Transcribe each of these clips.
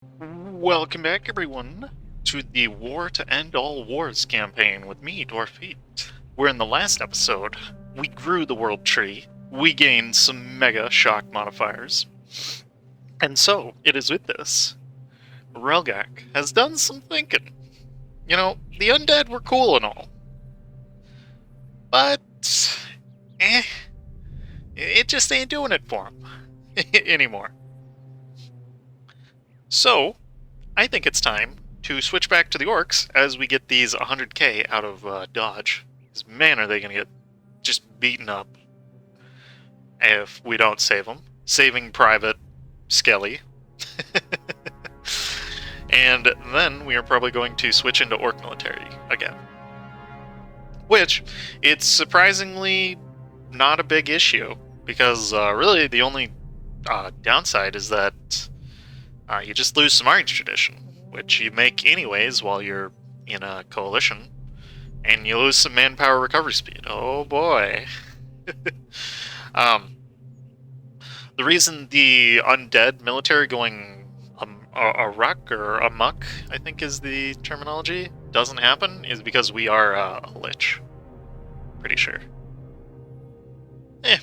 Welcome back, everyone, to the War to End All Wars campaign with me, Dwarfeet. Where in the last episode, we grew the world tree, we gained some mega shock modifiers, and so it is with this. Relgakk has done some thinking. You know, the undead were cool and all, but it just ain't doing it for him anymore. So, I think it's time to switch back to the orcs as we get these 100k out of dodge. Because man, are they going to get just beaten up if we don't save them. Saving Private Skelly. And then we are probably going to switch into orc military again. Which, it's surprisingly not a big issue, because really the only downside is that you just lose some armies tradition, which you make anyways while you're in a coalition, and you lose some manpower recovery speed. Oh boy. The reason the undead military going amok, I think is the terminology, doesn't happen is because we are a lich. Pretty sure.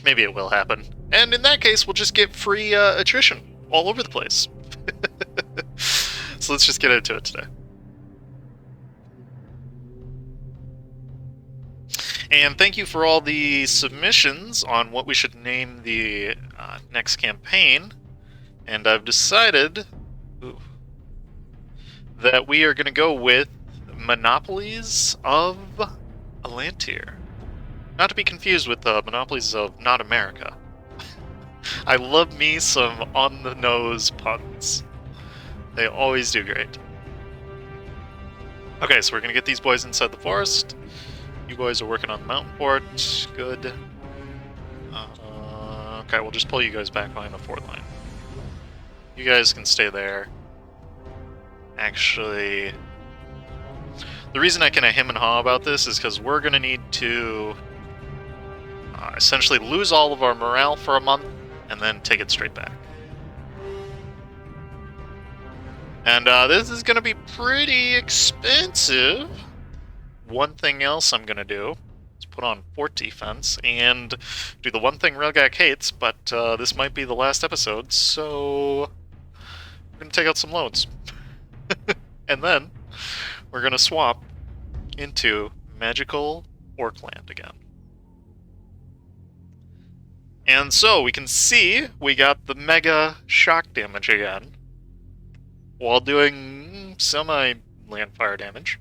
Maybe it will happen. And in that case, we'll just get free attrition all over the place. So let's just get into it today. And thank you for all the submissions on what we should name the next campaign. And I've decided that we are going to go with Monopolies of Alantir. Not to be confused with the Monopolies of Not America. I love me some on-the-nose puns. They always do great. Okay, so we're going to get these boys inside the forest. You boys are working on the mountain fort. Good. Okay, we'll just pull you guys back behind the fort line. You guys can stay there. Actually, the reason I can hem and haw about this is because we're going to need to essentially lose all of our morale for a month and then take it straight back. And this is going to be pretty expensive. One thing else I'm going to do is put on fort defense and do the one thing Relgakk hates, but this might be the last episode, so we're going to take out some loans. And then we're going to swap into magical Orcland again. And so we can see we got the mega shock damage again, while doing semi-land fire damage.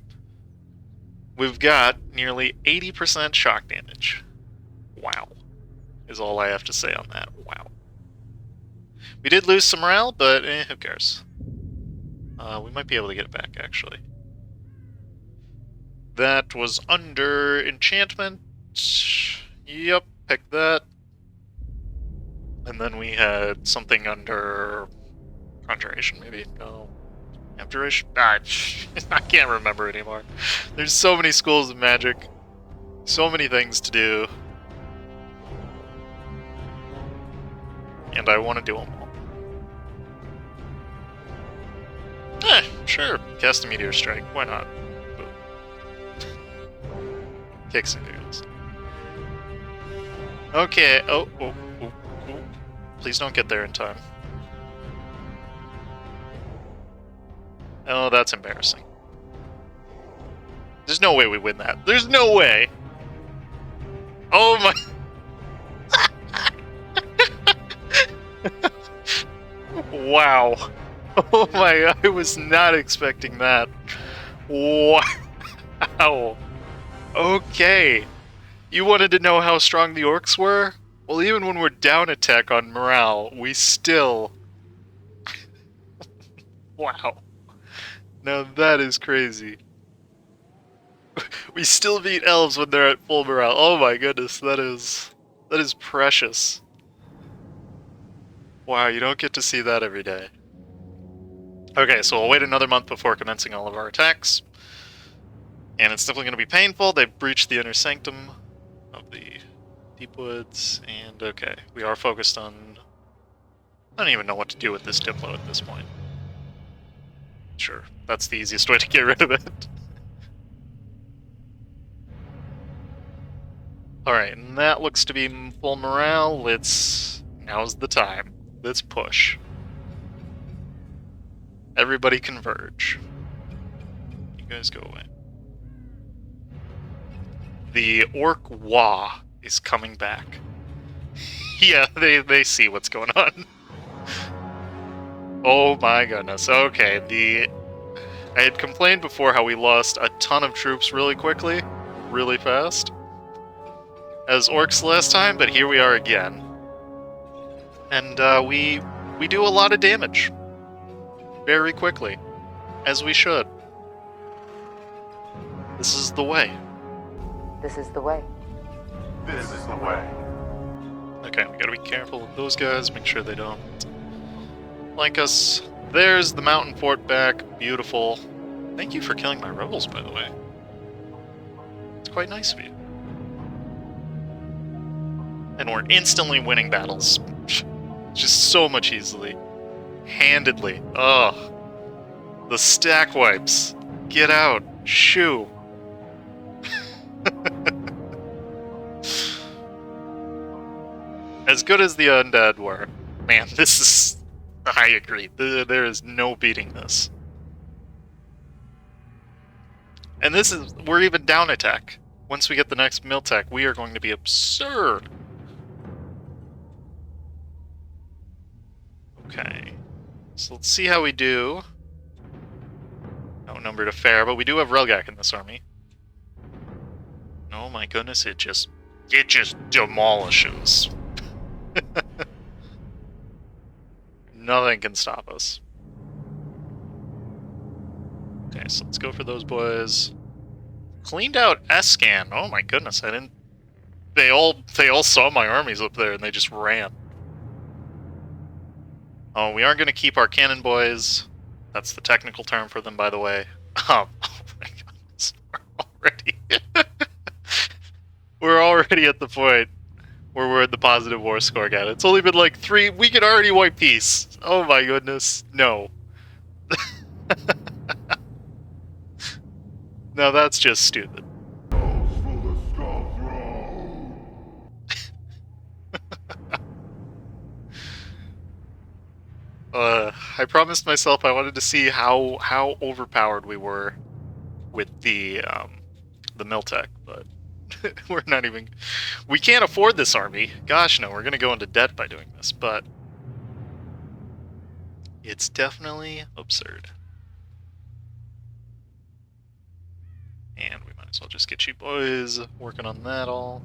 We've got nearly 80% shock damage. Wow. Is all I have to say on that. Wow. We did lose some morale, but who cares? We might be able to get it back, actually. That was under enchantment. Yep, pick that. And then we had something under conjuration, maybe? No. Abjuration? I can't remember anymore. There's so many schools of magic. So many things to do. And I want to do them all. Sure. Cast a Meteor Strike. Why not? Kicks and giggles. Okay. Oh. Please don't get there in time. Oh, that's embarrassing. There's no way we win that. There's no way! Oh my... Wow. Oh my, I was not expecting that. Wow. Okay. You wanted to know how strong the orcs were? Well, even when we're down a tech on morale, we still... Wow. Now that is crazy. We still beat elves when they're at full morale. Oh my goodness, that is precious. Wow, you don't get to see that every day. Okay, so we'll wait another month before commencing all of our attacks. And it's definitely going to be painful. They've breached the inner sanctum of the Deep Woods, and okay, we are focused on... I don't even know what to do with this Diplo at this point. Sure, that's the easiest way to get rid of it. Alright, and that looks to be full morale. Now's the time. Let's push. Everybody converge. You guys go away. The Orc Wa is coming back. Yeah, they see what's going on. Oh my goodness. Okay, I had complained before how we lost a ton of troops really quickly, really fast, as orcs last time, but here we are again. And we do a lot of damage. Very quickly. As we should. This is the way. This is the way. This is the way. Okay, we gotta be careful with those guys, make sure they don't flank us. There's the mountain fort back. Beautiful. Thank you for killing my rebels, by the way. It's quite nice of you. And we're instantly winning battles. Just so much easily. Handedly. Ugh. The stack wipes. Get out. Shoo. As good as the undead were. Man, this is... I agree. There is no beating this. And this is... We're even down a tech. Once we get the next mill tech, we are going to be absurd. Okay. So let's see how we do. Outnumbered a fair, but we do have Relgakk in this army. Oh my goodness, it just demolishes. Nothing can stop us. Okay, so let's go for those boys. Cleaned out S-Scan. Oh my goodness, I didn't... They all saw my armies up there and they just ran. Oh, we aren't going to keep our cannon boys. That's the technical term for them, by the way. Oh my goodness, we're already at the point where we're at the positive war score again. It's only been like 3... We can already wipe peace. Oh my goodness, no. No, that's just stupid. I promised myself I wanted to see how overpowered we were with the Miltech, but we're not even... We can't afford this army. Gosh, no, we're going to go into debt by doing this, but... It's definitely absurd. And we might as well just get you boys working on that all.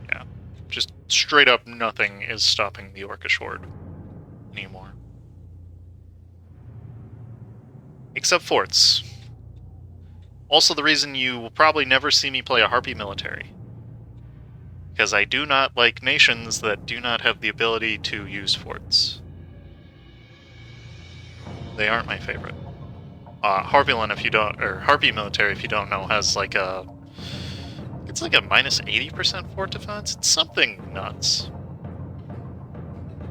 Yeah, just straight up nothing is stopping the Orcish Horde anymore. Except forts. Also the reason you will probably never see me play a Harpy military. Because I do not like nations that do not have the ability to use forts. They aren't my favorite. Harpyland, if you don't, or Harpy military, if you don't know, has like a... It's like a minus 80% fort defense. It's something nuts.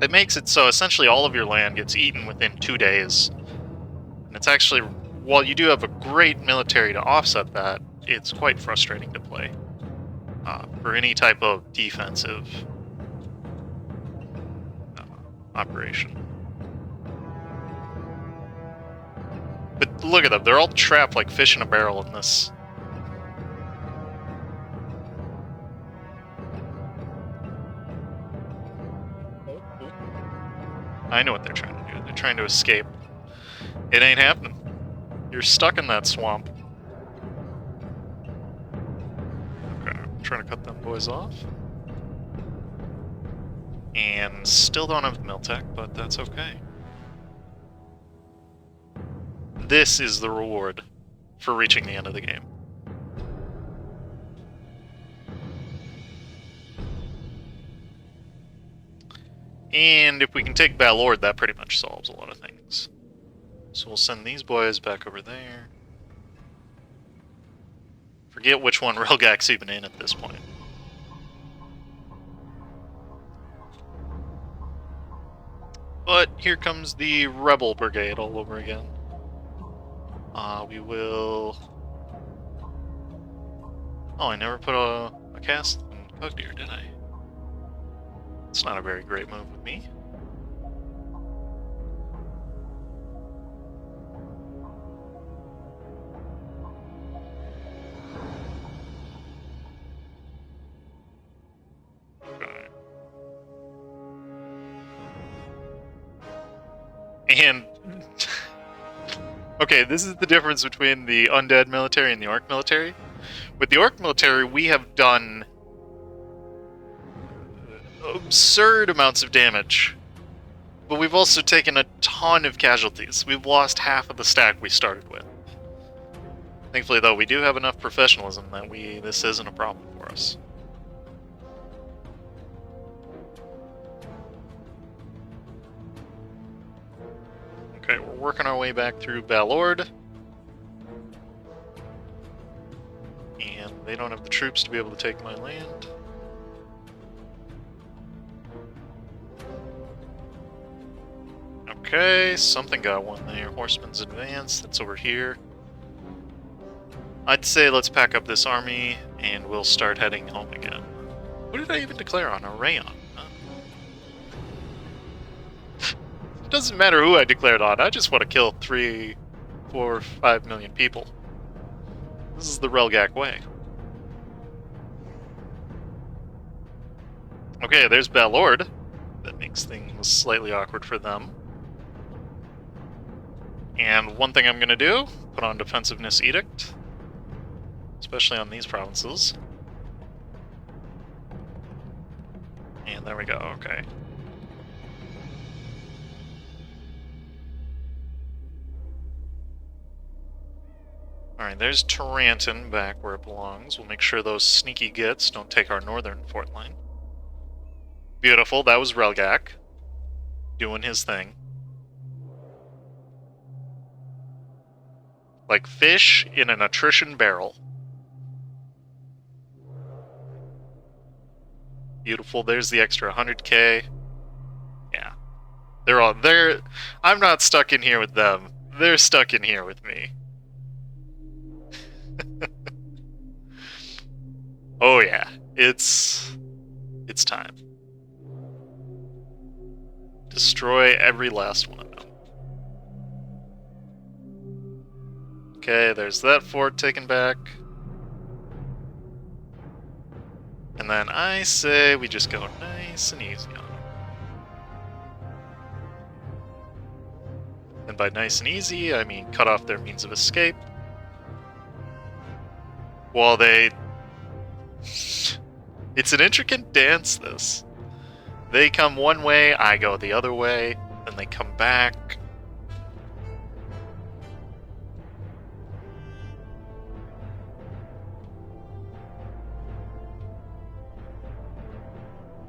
It makes it so essentially all of your land gets eaten within 2 days. And it's actually, while you do have a great military to offset that, it's quite frustrating to play. For any type of defensive operation. But look at them, they're all trapped like fish in a barrel in this. I know what they're trying to do. They're trying to escape. It ain't happening. You're stuck in that swamp. Okay, I'm trying to cut them boys off. And still don't have the Miltech, but that's okay. This is the reward for reaching the end of the game. And if we can take Balord, that pretty much solves a lot of things. So we'll send these boys back over there. Forget which one Relgakk's even in at this point. But here comes the Rebel Brigade all over again. We will... Oh, I never put a cast in Cogdeer, did I? It's not a very great move with me. Okay. And... okay, this is the difference between the undead military and the orc military. With the orc military, we have done absurd amounts of damage, but we've also taken a ton of casualties. We've lost half of the stack we started with. Thankfully, though, we do have enough professionalism that this isn't a problem for us. Okay, we're working our way back through Balord. And they don't have the troops to be able to take my land. Okay, something got one there. Horseman's Advance, that's over here. I'd say let's pack up this army, and we'll start heading home again. What did I even declare on? A Rayon? Huh? It doesn't matter who I declared on, I just want to kill 3, 4, 5 million people. This is the Relgakk way. Okay, there's Balord. That makes things slightly awkward for them. And one thing I'm going to do, put on Defensiveness Edict. Especially on these provinces. And there we go, okay. Alright, there's Taranton back where it belongs. We'll make sure those sneaky gits don't take our northern fort line. Beautiful, that was Relgakk. Doing his thing. Like fish in an attrition barrel. Beautiful, there's the extra 100k. Yeah. They're I'm not stuck in here with them. They're stuck in here with me. Oh yeah, it's time. Destroy every last one of them. Okay, there's that fort taken back. And then I say we just go nice and easy on them. And by nice and easy, I mean cut off their means of escape. While they... It's an intricate dance, this. They come one way, I go the other way, then they come back.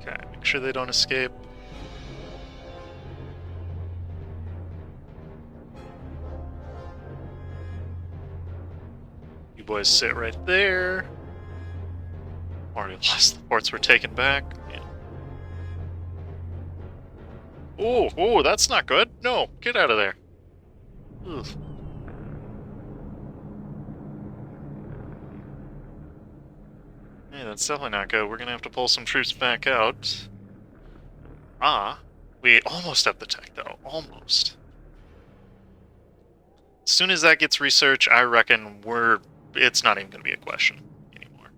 Okay, make sure they don't escape. You boys sit right there. Already lost. The forts were taken back. Yeah. Oh, that's not good. No, get out of there. Ugh. Yeah, that's definitely not good. We're gonna have to pull some troops back out. We almost have the tech, though. Almost. As soon as that gets researched, I reckon it's not even gonna be a question anymore.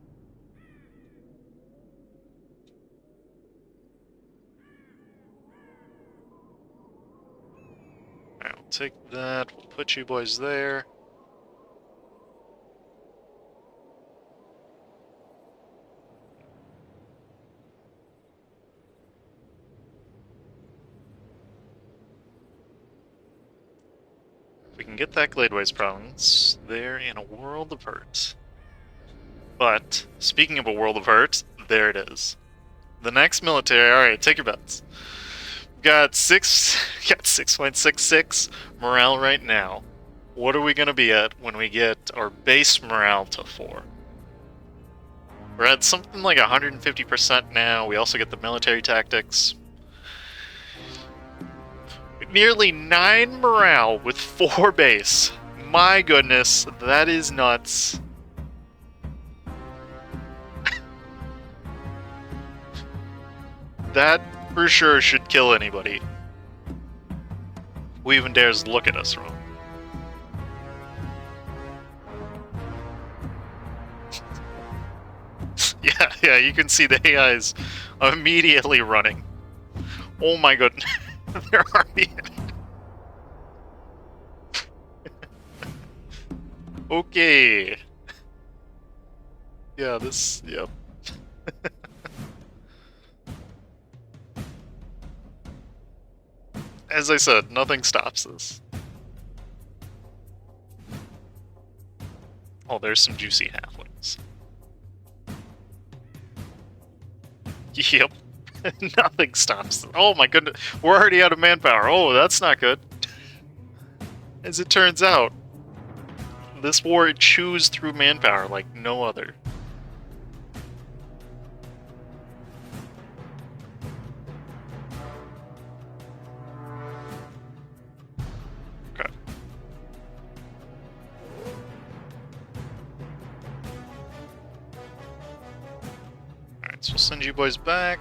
Alright, we'll take that. We'll put you boys there. We can get that Gladeways province there in a world of hurt. But, speaking of a world of hurt, there it is. The next military, alright, take your bets. We've got 6.66 morale right now. What are we going to be at when we get our base morale to 4? We're at something like 150% now. We also get the military tactics. Nearly 9 morale with 4 base. My goodness, that is nuts. That for sure should kill anybody who even dares look at us wrong. Yeah, you can see the AIs immediately running. Oh my goodness, they're already in it. Okay. Yeah, yep. As I said, nothing stops this. Oh, there's some juicy halflings. Yep. Nothing stops them. Oh my goodness. We're already out of manpower. Oh, that's not good. As it turns out, this war chews through manpower like no other. Okay. Alright, so we'll send you boys back.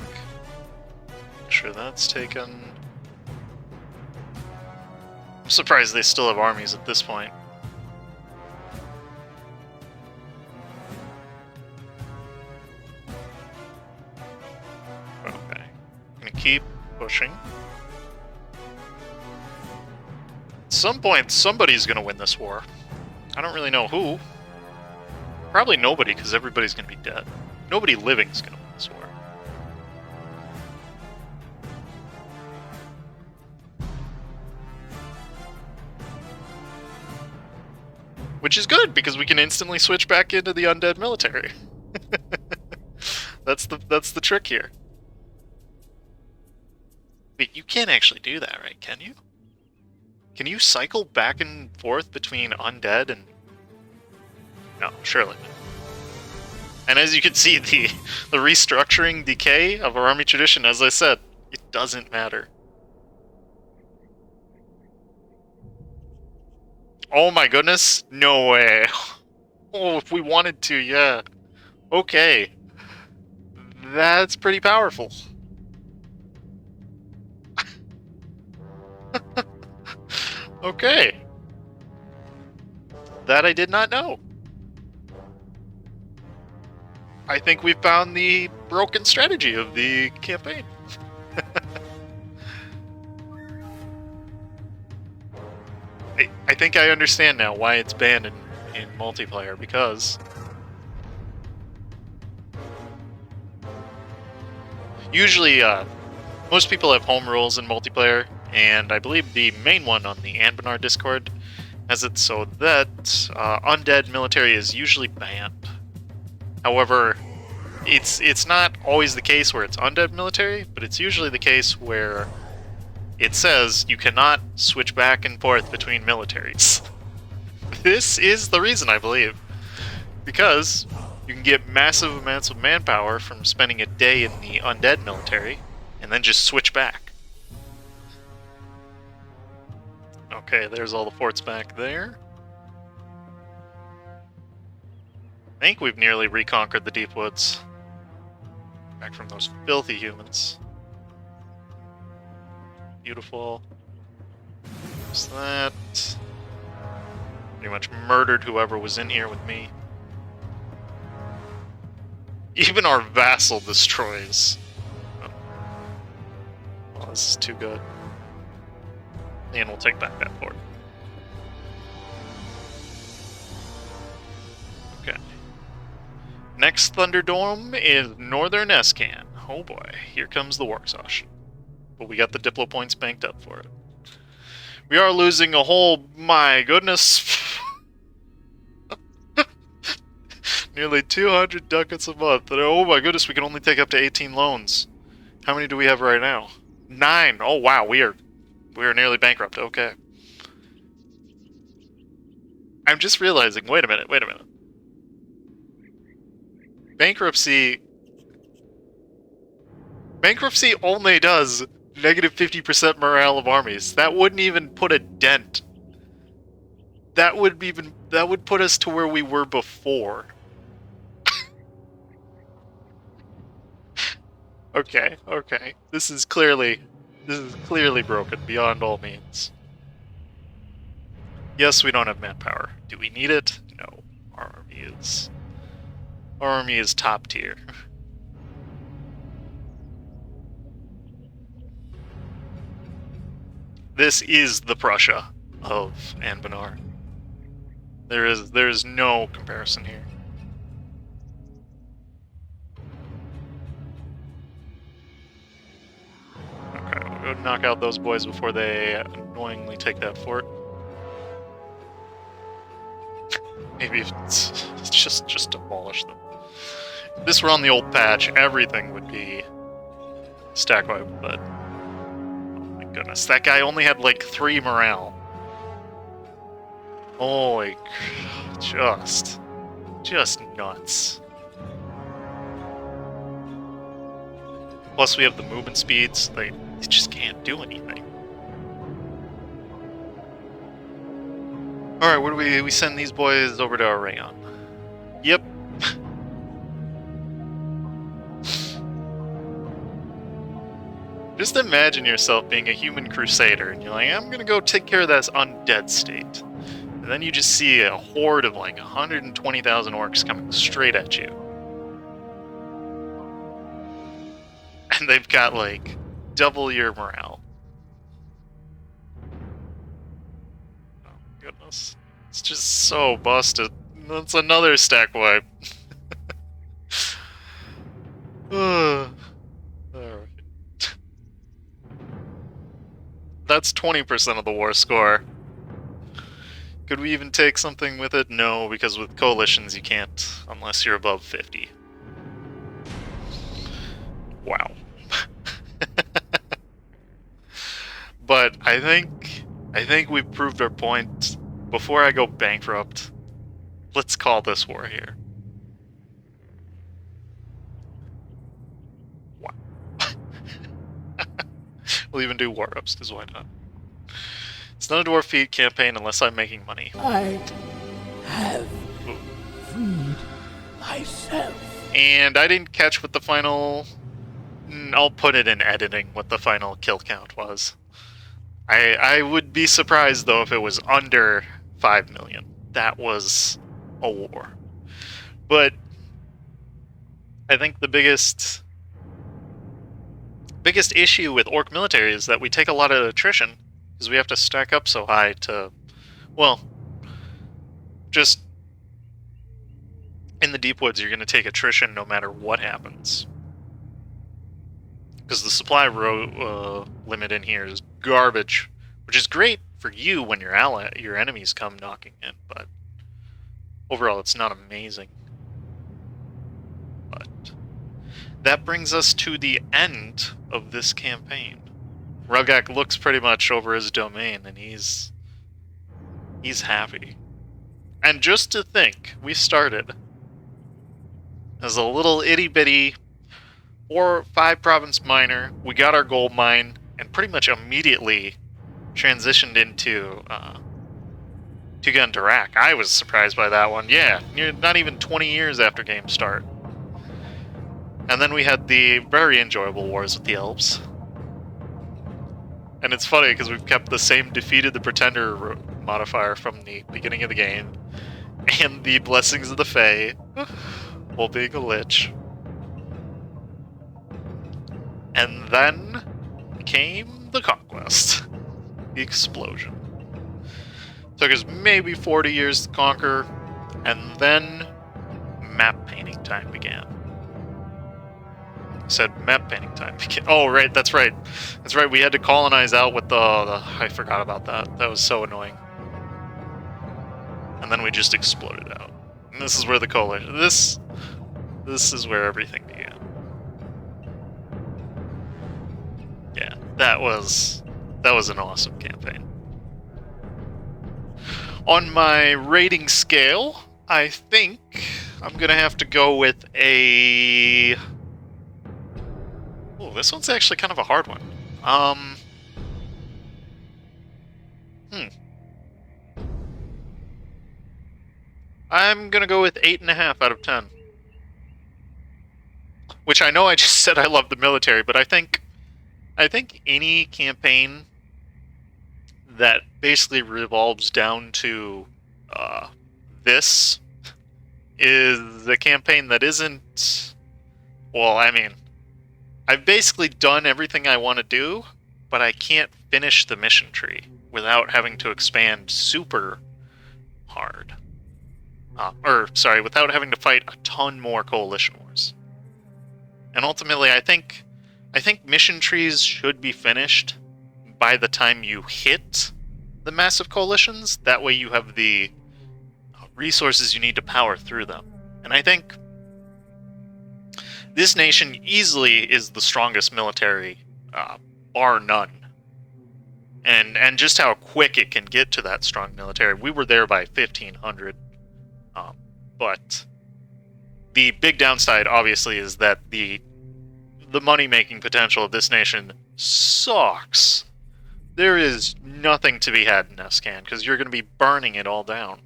Make sure that's taken. I'm surprised they still have armies at this point. Okay. I'm gonna keep pushing. At some point, somebody's gonna win this war. I don't really know who. Probably nobody, because everybody's gonna be dead. Nobody living is gonna win this war. Which is good, because we can instantly switch back into the undead military. That's the trick here. Wait, you can't actually do that, right? Can you? Can you cycle back and forth between undead and... No, surely not. And as you can see, the restructuring decay of our army tradition, as I said, it doesn't matter. Oh my goodness, no way. Oh, if we wanted to, yeah. Okay. That's pretty powerful. Okay. That I did not know. I think we've found the broken strategy of the campaign. I think I understand now why it's banned in multiplayer, because usually most people have home rules in multiplayer, and I believe the main one on the Anbennar Discord has it so that undead military is usually banned. However, it's not always the case where it's undead military, but it's usually the case where it says you cannot switch back and forth between militaries. This is the reason, I believe. Because you can get massive amounts of manpower from spending a day in the undead military, and then just switch back. Okay, there's all the forts back there. I think we've nearly reconquered the Deep Woods. Back from those filthy humans. Beautiful. There's that. Pretty much murdered whoever was in here with me. Even our vassal destroys. Oh, this is too good. And we'll take back that fort. Okay. Next Thunderdome is Northern Escan. Oh boy, here comes the war exhaustion. But we got the Diplo points banked up for it. We are losing a whole, my goodness, nearly 200 ducats a month. And oh my goodness, we can only take up to 18 loans. How many do we have right now? 9. Oh wow, we are nearly bankrupt. Okay. I'm just realizing, wait a minute. Bankruptcy only does Negative 50% morale of armies. That wouldn't even put a dent. That would put us to where we were before. Okay. This is clearly broken beyond all means. Yes, we don't have manpower. Do we need it? No. Our army is top tier. This is the Prussia of Anbennar. There is no comparison here. Okay, we'll go knock out those boys before they annoyingly take that fort. Maybe it's just demolish them. If this were on the old patch, everything would be stack wipe, but oh my goodness, that guy only had like 3 morale. Holy, just nuts. Plus we have the movement speeds, they just can't do anything. Alright, where do we send these boys over to Rayon? Yep. Just imagine yourself being a human crusader, and you're like, I'm gonna go take care of this undead state. And then you just see a horde of like 120,000 orcs coming straight at you. And they've got like double your morale. Oh goodness. It's just so busted. That's another stack wipe. Alright. That's 20% of the war score. Could we even take something with it? No, because with coalitions you can't unless you're above 50. Wow. But I think we've proved our point. Before I go bankrupt, let's call this war here. Wow. We'll even do war ups, because why not? It's not a dwarf feed campaign unless I'm making money. I have freed myself. And I didn't catch what the final... I'll put it in editing what the final kill count was. I would be surprised, though, if it was under 5 million. That was a war. But I think the biggest issue with Orc military is that we take a lot of attrition, because we have to stack up so high to, well, just in the deep woods, you're going to take attrition no matter what happens. Because the supply limit in here is garbage, which is great for you when your enemies come knocking in, but overall it's not amazing. But that brings us to the end of this campaign. Relgakk looks pretty much over his domain, and he's happy. And just to think, we started as a little itty-bitty 4 or 5 province miner. We got our gold mine, and pretty much immediately transitioned into Tugund-Darkakh. I was surprised by that one. Yeah, not even 20 years after game start. And then we had the very enjoyable wars with the elves. And it's funny because we've kept the same defeated the pretender modifier from the beginning of the game, and the blessings of the Fae, while being a lich. And then came the conquest, the explosion. Took us maybe 40 years to conquer, and then map painting time began. I said map painting time began. Oh, right, that's right. That's right, we had to colonize out with the I forgot about that. That was so annoying. And then we just exploded out. And this is where the coalition... This is where everything began. Yeah, that was an awesome campaign. On my rating scale, I think I'm gonna have to go with a... Oh, this one's actually kind of a hard one. Hmm. I'm gonna go with 8.5 out of 10. Which I know I just said I love the military, but I think any campaign that basically revolves down to this is a campaign that isn't. Well, I mean, I've basically done everything I want to do, but I can't finish the mission tree without having to expand super hard. Without having to fight a ton more coalition wars. And ultimately, I think mission trees should be finished by the time you hit the massive coalitions. That way you have the resources you need to power through them. And I think this nation easily is the strongest military, bar none. And just how quick it can get to that strong military. We were there by 1500. But the big downside, obviously, is that the money-making potential of this nation sucks. There is nothing to be had in Escan, because you're going to be burning it all down.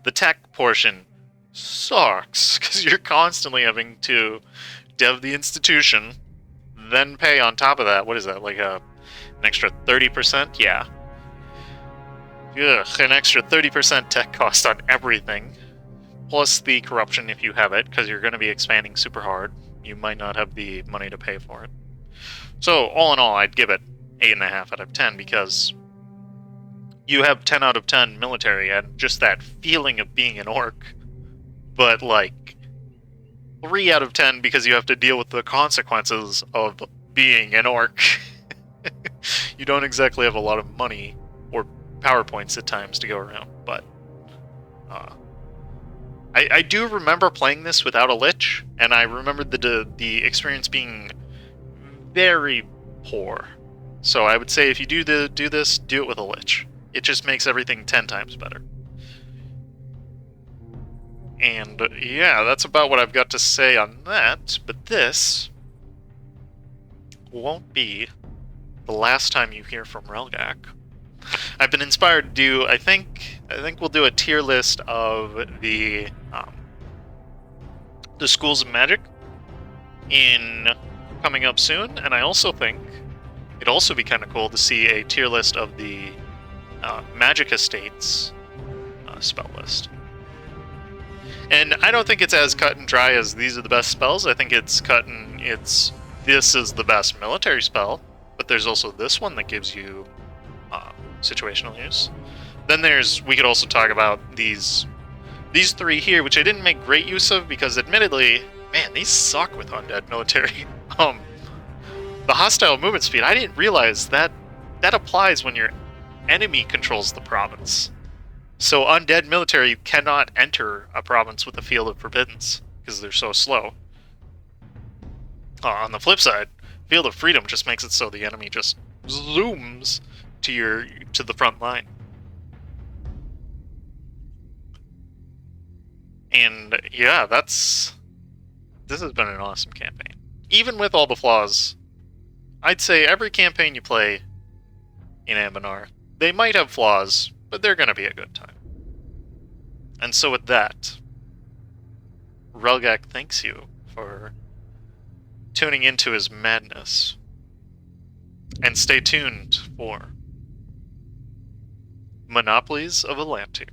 The tech portion sucks, because you're constantly having to dev the institution, then pay on top of that. What is that, like an extra 30%? Yeah. Ugh, an extra 30% tech cost on everything. Plus the corruption if you have it, because you're going to be expanding super hard. You might not have the money to pay for it. So, all in all, I'd give it 8.5 out of 10, because you have 10 out of 10 military, and just that feeling of being an orc, but like 3 out of 10 because you have to deal with the consequences of being an orc. You don't exactly have a lot of money or PowerPoints at times to go around, but I do remember playing this without a lich, and I remember the experience being very poor. So I would say if you do this, do it with a lich. It just makes everything 10 times better. And yeah, that's about what I've got to say on that, but this won't be the last time you hear from Relgakk. I've been inspired to do, I think we'll do a tier list of the schools of magic coming up soon, and I also think it'd also be kind of cool to see a tier list of the magic estates spell list. And I don't think it's as cut and dry as these are the best spells. I think it's this is the best military spell, but there's also this one that gives you situational use. Then we could also talk about these 3 here, which I didn't make great use of because admittedly, man, these suck with undead military. The hostile movement speed, I didn't realize that applies when your enemy controls the province. So undead military cannot enter a province with a field of forbiddance because they're so slow. On the flip side, field of freedom just makes it so the enemy just zooms to the front line. And yeah, this has been an awesome campaign. Even with all the flaws, I'd say every campaign you play in Anbennar, they might have flaws, but they're going to be a good time. And so with that, Relgakk thanks you for tuning into his madness. And stay tuned for Monopolies of Elantir.